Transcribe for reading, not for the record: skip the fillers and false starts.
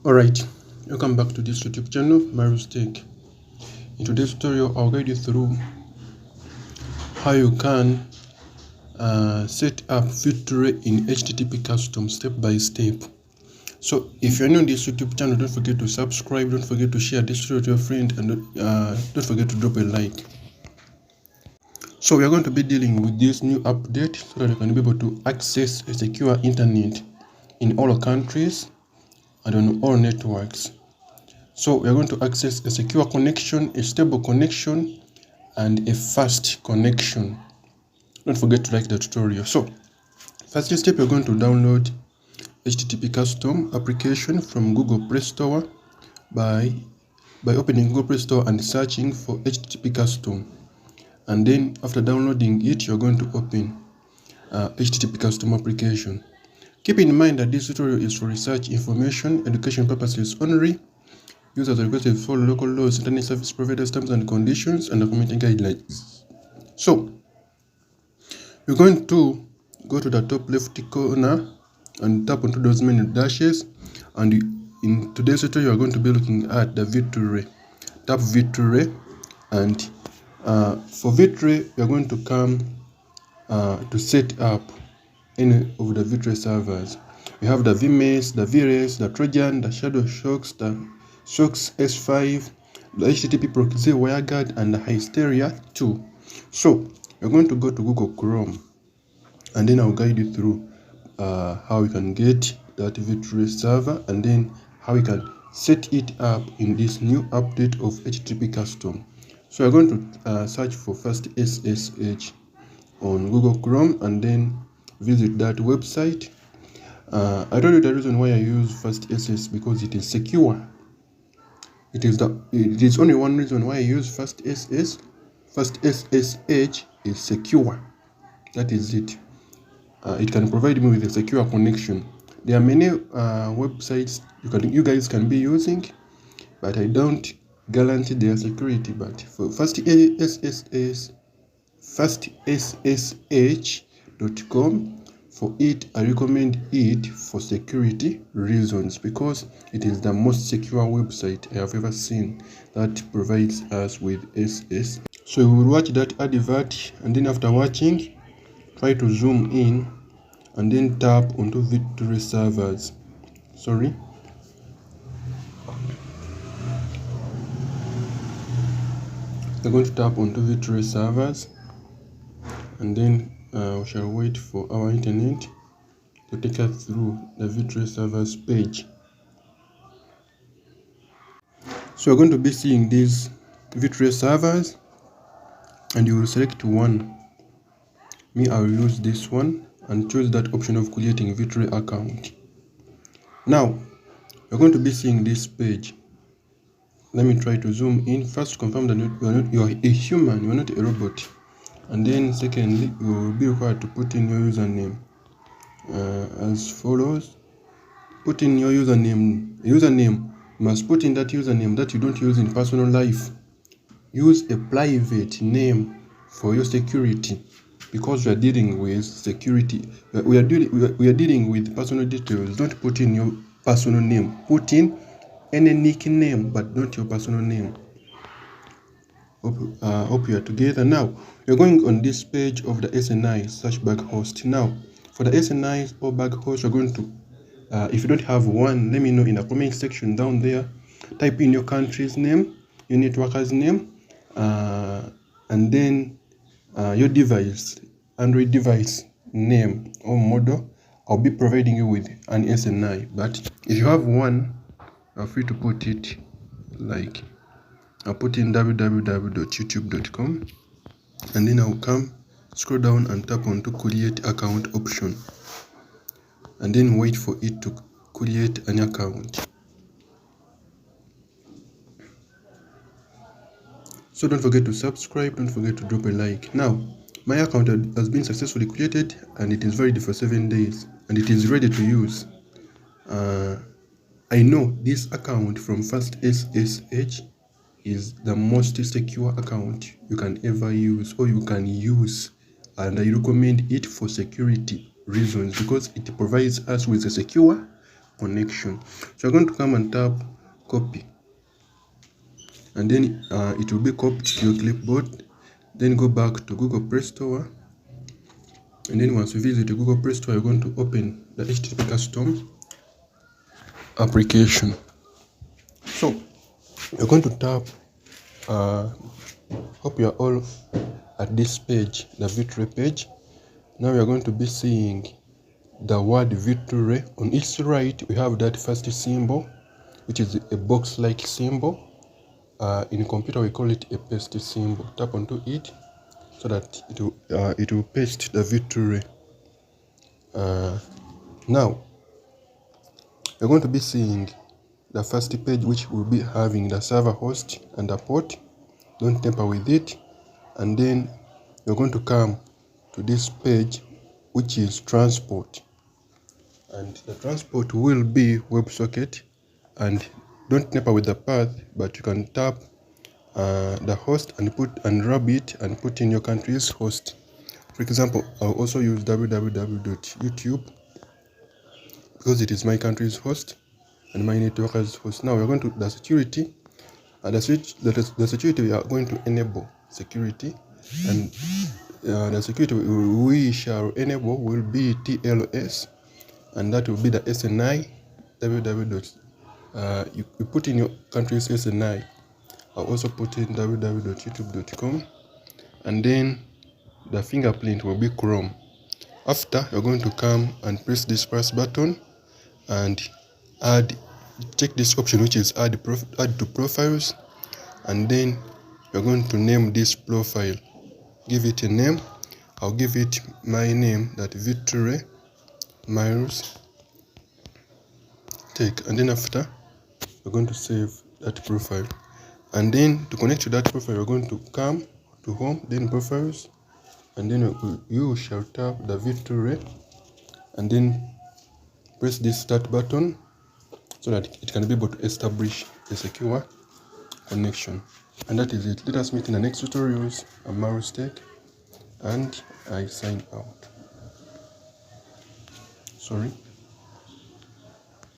Alright, welcome back to this YouTube channel, Mario's Tech. In today's tutorial, I'll guide you through how you can set up V2Ray in HTTP custom step by step. So if you're new on this YouTube channel, don't forget to subscribe, don't forget to share this tutorial to your friend, and don't forget to drop a like. So we are going to be dealing with this new update so that you can be able to access a secure internet in all countries and on all networks. So we are going to access a secure connection, a stable connection, and a fast connection. Don't forget to like the tutorial. So first step, you're going to download HTTP custom application from Google Play Store by opening Google Play Store and searching for HTTP custom. And then after downloading it, you're going to open HTTP custom application. Keep in mind that this tutorial is for research, information, education purposes only. Users are requested to follow local laws, internet service providers, terms and conditions, and community guidelines. So, we're going to go to the top left corner and tap onto those menu dashes. And in today's tutorial, you're going to be looking at the V2Ray. Tap V2Ray, and for V2Ray, you're going to come to set up any of the V2Ray servers. We have the VMess, the VLESS, the Trojan, the Shadowsocks, the SOX S5, the HTTP Proxy, WireGuard, and the Hysteria 2. So you're going to go to Google Chrome, and then I'll guide you through how you can get that V2Ray server, and then how you can set it up in this new update of HTTP custom. So you're going to search for first SSH on Google Chrome, and then visit that website. I told you the reason why I use first SSH because it is secure. It is only one reason why I use first SSH. First SSH is secure. That is it. It can provide me with a secure connection. There are many websites you guys can be using, but I don't guarantee their security. But for first SSH.com, for it, I recommend it for security reasons because it is the most secure website I have ever seen that provides us with SSH. So we will watch that advert, and then after watching, try to zoom in and then tap onto V2Ray servers. Sorry. We're going to tap onto V2Ray servers, and then we shall wait for our internet to take us through the V2Ray servers page. So we're going to be seeing these V2Ray servers, and you will select one. Me, I will use this one and choose that option of creating V2Ray account. Now we're going to be seeing this page. Let me try to zoom in. First, confirm that you are a human, you are not a robot. And then secondly, you will be required to put in your username as follows. Put in your username. Username must put in that username that you don't use in personal life. Use a private name for your security, because we are dealing with security. We are dealing with personal details. Don't put in your personal name. Put in any nickname, but not your personal name. Hope you are together. Now we're going on this page of the SNI search bug host. Now for the SNI or bug host, we're going to if you don't have one, let me know in the comment section down there. Type in your country's name, your networker's name, and then your device, Android device name or model. I'll be providing you with an SNI, but if you have one, you're free to put it. Like I'll put in www.youtube.com, and then I'll come scroll down and tap on to create account option, and then wait for it to create an account. So don't forget to subscribe, don't forget to drop a like. Now my account has been successfully created, and it is valid for 7 days, and it is ready to use. I know this account from first SSH is the most secure account you can ever use, or you can use, and I recommend it for security reasons because it provides us with a secure connection. So you're going to come and tap copy, and then it will be copied to your clipboard. Then go back to Google Play Store, and then once you visit the Google Play Store, you're going to open the HTTP custom application. So you're going to tap hope you're all at this page, the V2Ray page. Now we are going to be seeing the word V2Ray. On its right, we have that first symbol, which is a box-like symbol. In computer, we call it a paste symbol. Tap onto it so that it will paste the V2Ray. Now, we're going to be seeing the first page, which will be having the server host and the port. Don't tamper with it. And then you're going to come to this page, which is transport, and the transport will be WebSocket. And don't tamper with the path, but you can tap the host and grab it and put in your country's host. For example, I'll also use www.youtube because it is my country's host and my network's host. Now we're going to the security, and the security we are going to enable security, and the security we shall enable will be TLS, and that will be the SNI. You put in your country's SNI. I'll also put in www.youtube.com, and then the fingerprint will be Chrome. After, you're going to come and press this plus button and check this option, which is add to profiles, and then you're going to name this profile. Give it a name. I'll give it my name, that V2Ray Miles Tech, and then after we're going to save that profile. And then to connect to that profile, we're going to come to home, then profiles, and then you shall tap the V2Ray and then press this start button so that it can be able to establish a secure connection. And that is it. Let us meet in the next tutorials. I'm Marius Tech, and I sign out. Sorry.